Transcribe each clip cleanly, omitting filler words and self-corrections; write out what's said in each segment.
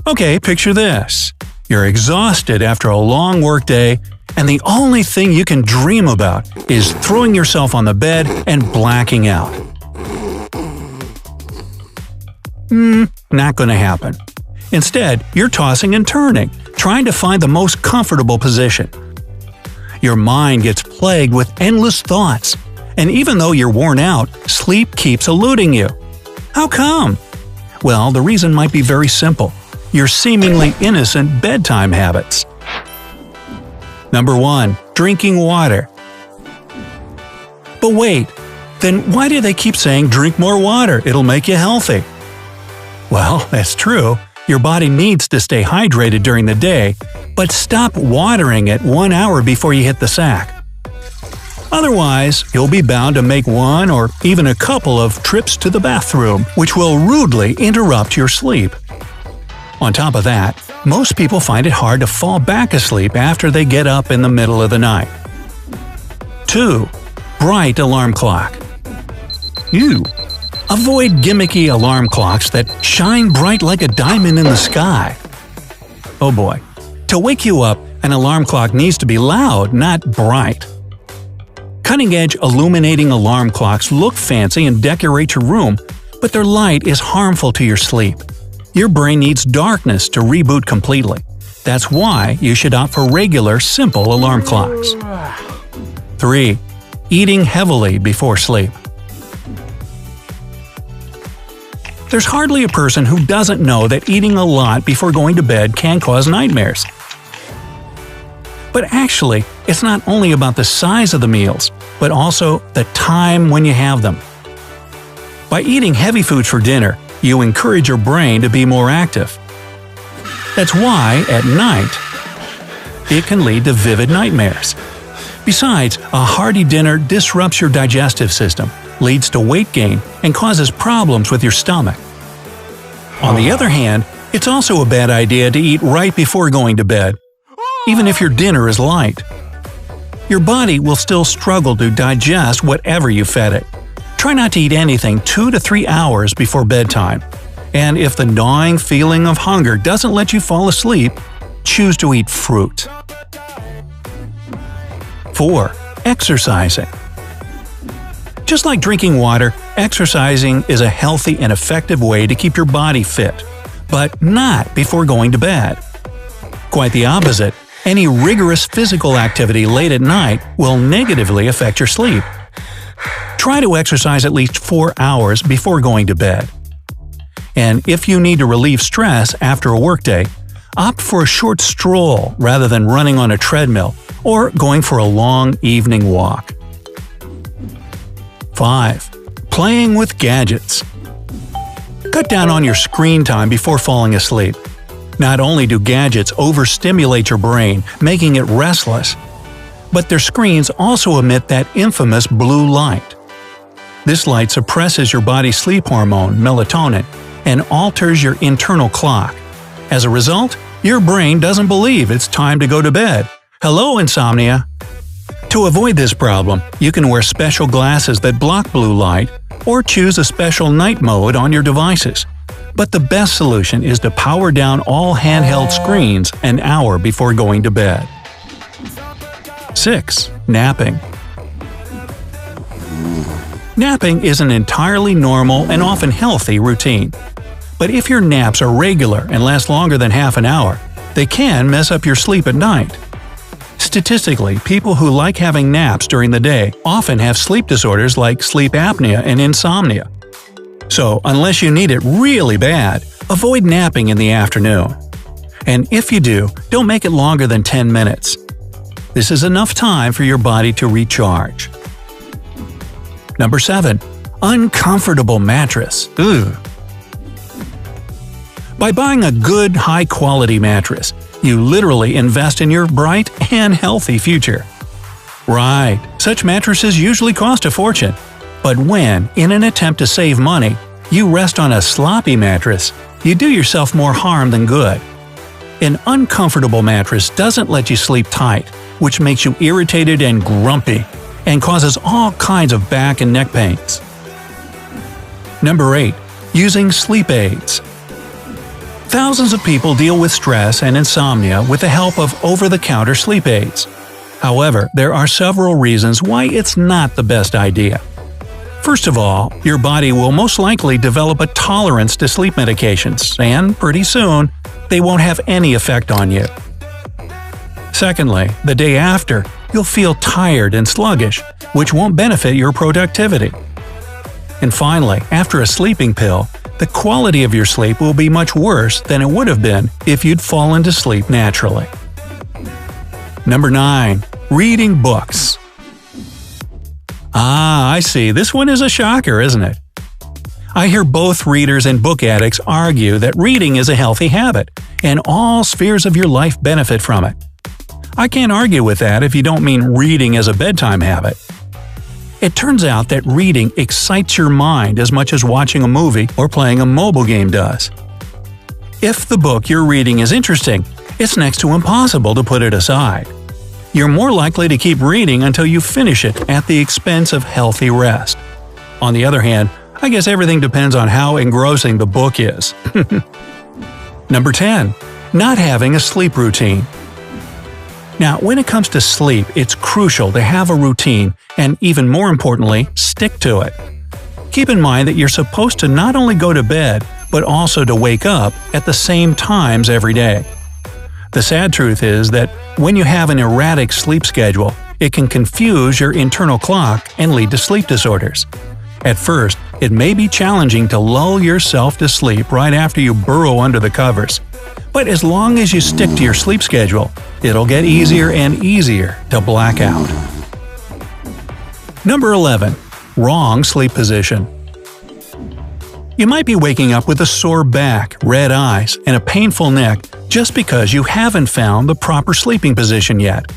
Okay, picture this. You're exhausted after a long workday, and the only thing you can dream about is throwing yourself on the bed and blacking out. Not gonna happen. Instead, you're tossing and turning, trying to find the most comfortable position. Your mind gets plagued with endless thoughts, and even though you're worn out, sleep keeps eluding you. How come? Well, the reason might be very simple: your seemingly innocent bedtime habits. Number 1. Drinking water. But wait, then why do they keep saying drink more water, it'll make you healthy? Well, that's true. Your body needs to stay hydrated during the day, but stop watering it 1 hour before you hit the sack. Otherwise, you'll be bound to make one or even a couple of trips to the bathroom, which will rudely interrupt your sleep. On top of that, most people find it hard to fall back asleep after they get up in the middle of the night. 2. Bright alarm clock. Avoid gimmicky alarm clocks that shine bright like a diamond in the sky. Oh boy. To wake you up, an alarm clock needs to be loud, not bright. Cutting-edge illuminating alarm clocks look fancy and decorate your room, but their light is harmful to your sleep. Your brain needs darkness to reboot completely. That's why you should opt for regular, simple alarm clocks. 3. Eating heavily before sleep. There's hardly a person who doesn't know that eating a lot before going to bed can cause nightmares. But actually, it's not only about the size of the meals, but also the time when you have them. By eating heavy foods for dinner, you encourage your brain to be more active. That's why, at night, it can lead to vivid nightmares. Besides, a hearty dinner disrupts your digestive system, leads to weight gain, and causes problems with your stomach. On the other hand, it's also a bad idea to eat right before going to bed, even if your dinner is light. Your body will still struggle to digest whatever you fed it. Try not to eat anything 2 to 3 hours before bedtime. And if the gnawing feeling of hunger doesn't let you fall asleep, choose to eat fruit. 4. Exercising. Just like drinking water, exercising is a healthy and effective way to keep your body fit, but not before going to bed. Quite the opposite, any rigorous physical activity late at night will negatively affect your sleep. Try to exercise at least 4 hours before going to bed. And if you need to relieve stress after a workday, opt for a short stroll rather than running on a treadmill or going for a long evening walk. 5. Playing with gadgets. Cut down on your screen time before falling asleep. Not only do gadgets overstimulate your brain, making it restless, but their screens also emit that infamous blue light. This light suppresses your body's sleep hormone, melatonin, and alters your internal clock. As a result, your brain doesn't believe it's time to go to bed. Hello, insomnia! To avoid this problem, you can wear special glasses that block blue light or choose a special night mode on your devices. But the best solution is to power down all handheld screens an hour before going to bed. 6. Napping. Napping is an entirely normal and often healthy routine. But if your naps are regular and last longer than half an hour, they can mess up your sleep at night. Statistically, people who like having naps during the day often have sleep disorders like sleep apnea and insomnia. So, unless you need it really bad, avoid napping in the afternoon. And if you do, don't make it longer than 10 minutes. This is enough time for your body to recharge. Number 7. Uncomfortable mattress. By buying a good, high-quality mattress, you literally invest in your bright and healthy future. Right, such mattresses usually cost a fortune. But when, in an attempt to save money, you rest on a sloppy mattress, you do yourself more harm than good. An uncomfortable mattress doesn't let you sleep tight, which makes you irritated and grumpy, and causes all kinds of back and neck pains. Number 8. Using sleep aids. Thousands of people deal with stress and insomnia with the help of over-the-counter sleep aids. However, there are several reasons why it's not the best idea. First of all, your body will most likely develop a tolerance to sleep medications, and pretty soon, they won't have any effect on you. Secondly, the day after, you'll feel tired and sluggish, which won't benefit your productivity. And finally, after a sleeping pill, the quality of your sleep will be much worse than it would have been if you'd fallen to sleep naturally. Number 9. Reading books. I see. This one is a shocker, isn't it? I hear both readers and book addicts argue that reading is a healthy habit, and all spheres of your life benefit from it. I can't argue with that if you don't mean reading as a bedtime habit. It turns out that reading excites your mind as much as watching a movie or playing a mobile game does. If the book you're reading is interesting, it's next to impossible to put it aside. You're more likely to keep reading until you finish it at the expense of healthy rest. On the other hand, I guess everything depends on how engrossing the book is. Number 10. Not having a sleep routine. Now, when it comes to sleep, it's crucial to have a routine and, even more importantly, stick to it. Keep in mind that you're supposed to not only go to bed, but also to wake up at the same times every day. The sad truth is that when you have an erratic sleep schedule, it can confuse your internal clock and lead to sleep disorders. At first, it may be challenging to lull yourself to sleep right after you burrow under the covers. But as long as you stick to your sleep schedule, it'll get easier and easier to black out. Number 11. Wrong sleep position. You might be waking up with a sore back, red eyes, and a painful neck just because you haven't found the proper sleeping position yet.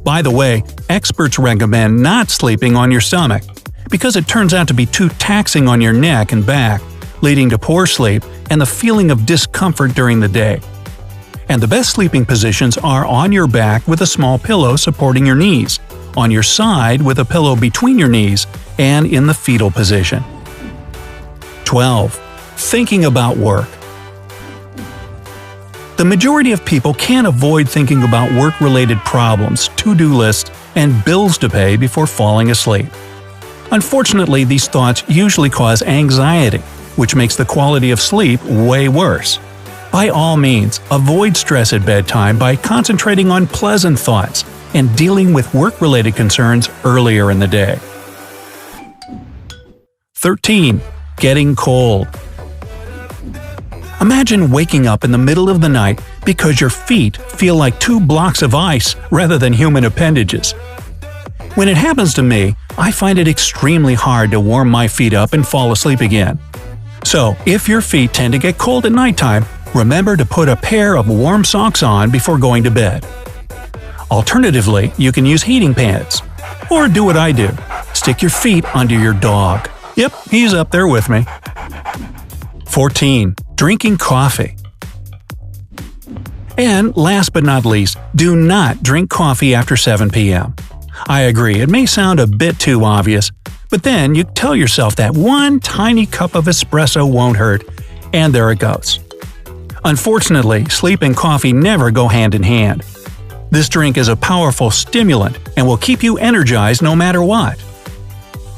By the way, experts recommend not sleeping on your stomach because it turns out to be too taxing on your neck and back, leading to poor sleep and the feeling of discomfort during the day. And the best sleeping positions are on your back with a small pillow supporting your knees, on your side with a pillow between your knees, and in the fetal position. 12. Thinking about work. The majority of people can't avoid thinking about work-related problems, to-do lists, and bills to pay before falling asleep. Unfortunately, these thoughts usually cause anxiety, which makes the quality of sleep way worse. By all means, avoid stress at bedtime by concentrating on pleasant thoughts and dealing with work-related concerns earlier in the day. 13. Getting cold. Imagine waking up in the middle of the night because your feet feel like 2 blocks of ice rather than human appendages. When it happens to me, I find it extremely hard to warm my feet up and fall asleep again. So, if your feet tend to get cold at nighttime, remember to put a pair of warm socks on before going to bed. Alternatively, you can use heating pads. Or do what I do. Stick your feet under your dog. Yep, he's up there with me. 14. Drinking coffee. And last but not least, do not drink coffee after 7 p.m. I agree, it may sound a bit too obvious, but then you tell yourself that one tiny cup of espresso won't hurt, and there it goes. Unfortunately, sleep and coffee never go hand in hand. This drink is a powerful stimulant and will keep you energized no matter what.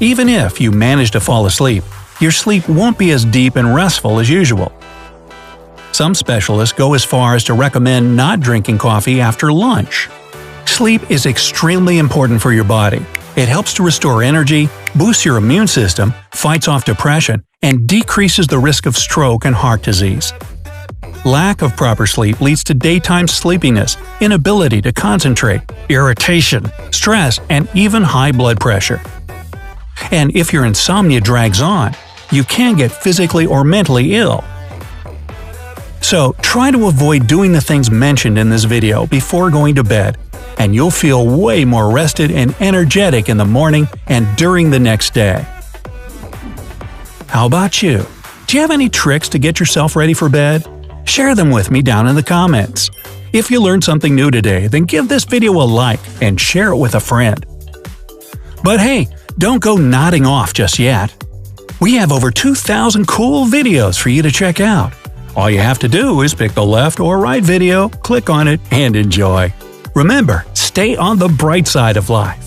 Even if you manage to fall asleep, your sleep won't be as deep and restful as usual. Some specialists go as far as to recommend not drinking coffee after lunch. Sleep is extremely important for your body. It helps to restore energy, boosts your immune system, fights off depression, and decreases the risk of stroke and heart disease. Lack of proper sleep leads to daytime sleepiness, inability to concentrate, irritation, stress, and even high blood pressure. And if your insomnia drags on, you can get physically or mentally ill. So try to avoid doing the things mentioned in this video before going to bed, and you'll feel way more rested and energetic in the morning and during the next day. How about you? Do you have any tricks to get yourself ready for bed? Share them with me down in the comments. If you learned something new today, then give this video a like and share it with a friend. But hey, don't go nodding off just yet. We have over 2,000 cool videos for you to check out. All you have to do is pick the left or right video, click on it, and enjoy. Remember, stay on the bright side of life.